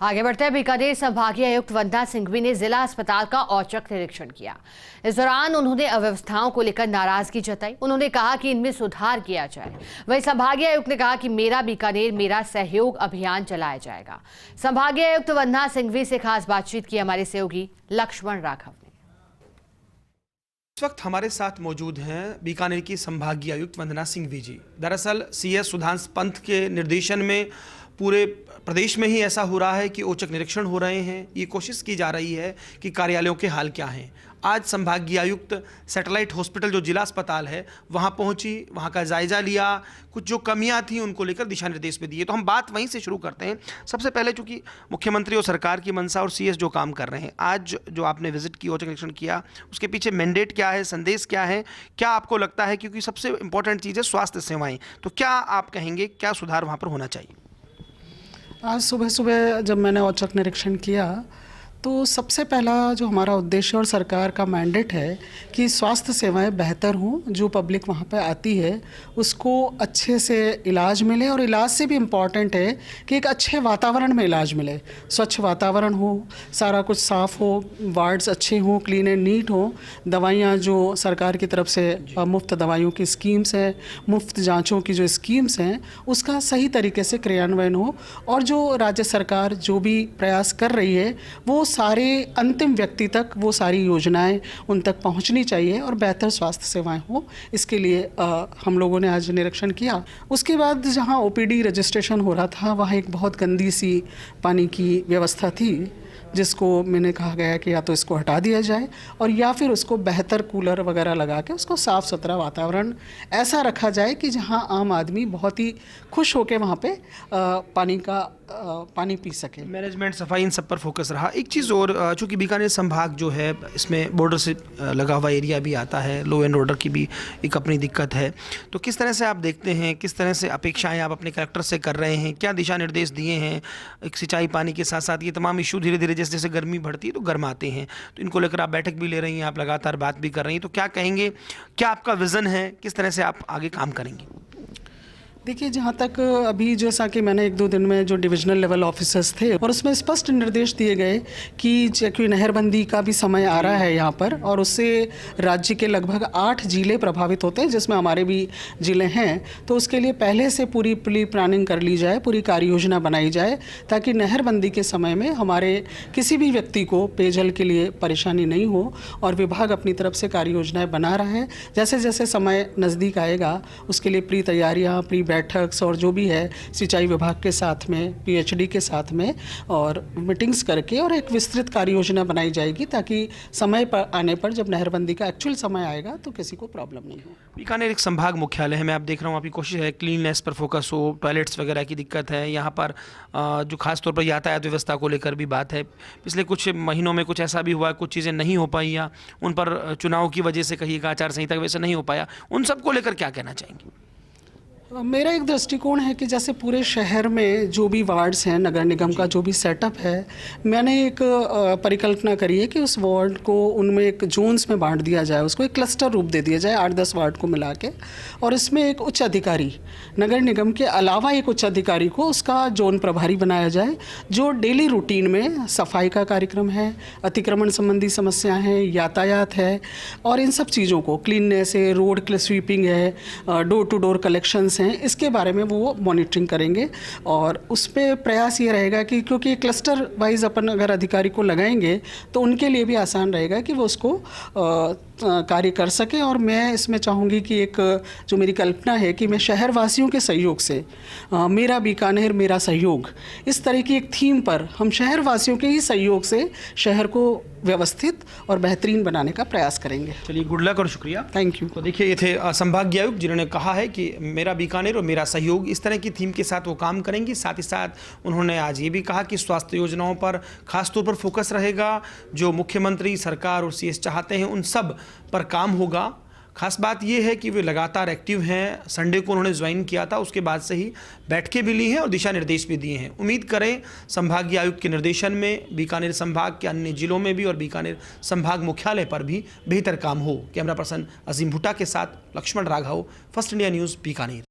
आगे बढ़ते हैं। बीकानेर संभागीय आयुक्त वंदना सिंघवी ने जिला अस्पताल का औचक निरीक्षण किया। इस दौरान उन्होंने अव्यवस्थाओं को लेकर नाराजगी जताई। उन्होंने कहा कि इनमें सुधार किया जाए। वहीं संभागीय आयुक्त ने कहा कि मेरा बीकानेर मेरा सहयोग अभियान चलाया जाएगा। संभागीय आयुक्त वंदना सिंघवी से खास बातचीत की हमारे सहयोगी लक्ष्मण राघव ने। इस वक्त हमारे साथ मौजूद हैं बीकानेर की संभागीय आयुक्त वंदना सिंघवी जी। दरअसल CS सुधांशु पंत के निर्देशन में पूरे प्रदेश में ही ऐसा हो रहा है कि औचक निरीक्षण हो रहे हैं। ये कोशिश की जा रही है कि कार्यालयों के हाल क्या हैं। आज संभागीय आयुक्त सैटेलाइट हॉस्पिटल जो जिला अस्पताल है वहाँ पहुँची, वहाँ का जायजा लिया, कुछ जो कमियाँ थी उनको लेकर दिशा निर्देश भी दिए। तो हम बात वहीं से शुरू करते हैं। सबसे पहले चूँकि मुख्यमंत्री और सरकार की मंशा और CS जो काम कर रहे हैं, आज जो आपने विजिट की, औचक निरीक्षण किया, उसके पीछे मैंडेट क्या है, संदेश क्या है, क्या आपको लगता है? क्योंकि सबसे इंपॉर्टेंट चीज़ है स्वास्थ्य सेवाएँ। तो क्या आप कहेंगे, क्या सुधार वहाँ पर होना चाहिए? आज सुबह सुबह जब मैंने औचक निरीक्षण किया तो सबसे पहला जो हमारा उद्देश्य और सरकार का मैंडेट है कि स्वास्थ्य सेवाएं बेहतर हों। जो पब्लिक वहाँ पे आती है उसको अच्छे से इलाज मिले, और इलाज से भी इम्पॉर्टेंट है कि एक अच्छे वातावरण में इलाज मिले। स्वच्छ वातावरण हो, सारा कुछ साफ़ हो, वार्ड्स अच्छे हों, क्लीन एंड नीट हो, दवाइयाँ जो सरकार की तरफ से मुफ्त दवाइयों की स्कीम्स हैं, मुफ्त जाँचों की जो स्कीम्स हैं, उसका सही तरीके से क्रियान्वयन हो, और जो राज्य सरकार जो भी प्रयास कर रही है वो सारे अंतिम व्यक्ति तक वो सारी योजनाएं उन तक पहुंचनी चाहिए और बेहतर स्वास्थ्य सेवाएं हो। इसके लिए हम लोगों ने आज निरीक्षण किया। उसके बाद जहां OPD रजिस्ट्रेशन हो रहा था वहां एक बहुत गंदी सी पानी की व्यवस्था थी, जिसको मैंने कहा गया कि या तो इसको हटा दिया जाए और या फिर उसको बेहतर कूलर वगैरह लगा के उसको साफ़ सुथरा वातावरण ऐसा रखा जाए कि जहां आम आदमी बहुत ही खुश होकर वहाँ पे पानी पी सके। मैनेजमेंट, सफाई, इन सब पर फोकस रहा। एक चीज़ और, चूँकि बीकानेर संभाग जो है इसमें बॉर्डर से लगा हुआ एरिया भी आता है, लॉ एंड ऑर्डर की भी एक अपनी दिक्कत है। तो किस तरह से आप देखते हैं, किस तरह से अपेक्षाएं आप अपने कलेक्टर से कर रहे हैं, क्या दिशा निर्देश दिए हैं? एक सिंचाई पानी के साथ साथ ये तमाम इशू धीरे धीरे जैसे जैसे गर्मी बढ़ती है तो गर्माते हैं, तो इनको लेकर आप बैठक भी ले रही हैं, आप लगातार बात भी कर रही हैं। तो क्या कहेंगे, क्या आपका विज़न है, किस तरह से आप आगे काम करेंगे? देखिए, जहाँ तक अभी जैसा कि मैंने 1-2 दिन में जो डिविजनल लेवल ऑफिसर्स थे और उसमें स्पष्ट निर्देश दिए गए कि क्योंकि नहरबंदी का भी समय आ रहा है यहाँ पर, और उससे राज्य के लगभग 8 जिले प्रभावित होते हैं जिसमें हमारे भी जिले हैं। तो उसके लिए पहले से पूरी प्लानिंग कर ली जाए, पूरी कार्य योजना बनाई जाए, ताकि नहरबंदी के समय में हमारे किसी भी व्यक्ति को पेयजल के लिए परेशानी नहीं हो। और विभाग अपनी तरफ से कार्य योजनाएँ बना रहा है। जैसे जैसे समय नज़दीक आएगा उसके लिए प्री तैयारियाँ, प्री बैठक्स और जो भी है सिंचाई विभाग के साथ में, PHD के साथ में और मीटिंग्स करके और एक विस्तृत कार्य योजना बनाई जाएगी, ताकि समय पर आने पर जब नहरबंदी का एक्चुअल समय आएगा तो किसी को प्रॉब्लम नहीं हो। बीकानेर एक संभाग मुख्यालय है, मैं आप देख रहा हूँ आपकी कोशिश है क्लीननेस पर फोकस हो, टॉयलेट्स वगैरह की दिक्कत है यहाँ पर, जो खास तौर पर यातायात व्यवस्था को लेकर भी बात है। पिछले कुछ महीनों में कुछ ऐसा भी हुआ, कुछ चीज़ें नहीं हो पाई या उन पर चुनाव की वजह से कहिएगा, आचार संहिता की वजह से नहीं हो पाया, उन सब को लेकर क्या कहना चाहेंगे? मेरा एक दृष्टिकोण है कि जैसे पूरे शहर में जो भी वार्ड्स हैं, नगर निगम का जो भी सेटअप है, मैंने एक परिकल्पना करी है कि उस वार्ड को उनमें एक जोन्स में बांट दिया जाए, उसको एक क्लस्टर रूप दे दिया जाए 8-10 वार्ड को मिला के, और इसमें एक उच्च अधिकारी, नगर निगम के अलावा एक उच्च अधिकारी को उसका जोन प्रभारी बनाया जाए, जो डेली रूटीन में सफाई का कार्यक्रम है, अतिक्रमण संबंधी समस्या हैं, यातायात है, और इन सब चीज़ों को, क्लीननेस है, रोड स्वीपिंग है, डोर टू डोर कलेक्शंस हैं, इसके बारे में वो मॉनिटरिंग करेंगे। और उस पर प्रयास ये रहेगा कि क्योंकि क्लस्टर वाइज अपन अगर अधिकारी को लगाएंगे तो उनके लिए भी आसान रहेगा कि वो उसको कार्य कर सके। और मैं इसमें चाहूँगी कि एक जो मेरी कल्पना है कि मैं शहरवासियों के सहयोग से, मेरा बीकानेर मेरा सहयोग, इस तरह की एक थीम पर हम शहरवासियों के ही सहयोग से शहर को व्यवस्थित और बेहतरीन बनाने का प्रयास करेंगे। चलिए, गुड लक और शुक्रिया। Thank you. तो देखिए, ये थे संभागीय आयुक्त जिन्होंने कहा है कि मेरा बीकानेर और मेरा सहयोग, इस तरह की थीम के साथ वो काम करेंगी। साथ ही साथ उन्होंने आज ये भी कहा कि स्वास्थ्य योजनाओं पर खासतौर पर फोकस रहेगा, जो मुख्यमंत्री, सरकार और CS चाहते हैं उन सब पर काम होगा। खास बात यह है कि वे लगातार एक्टिव हैं। संडे को उन्होंने ज्वाइन किया था, उसके बाद से ही बैठकें भी ली हैं और दिशा निर्देश भी दिए हैं। उम्मीद करें संभागीय आयुक्त के निर्देशन में बीकानेर संभाग के अन्य जिलों में भी और बीकानेर संभाग मुख्यालय पर भी बेहतर काम हो। कैमरा पर्सन अजीम भुट्टा के साथ Lakshman Raghav, first India news, Bikaner.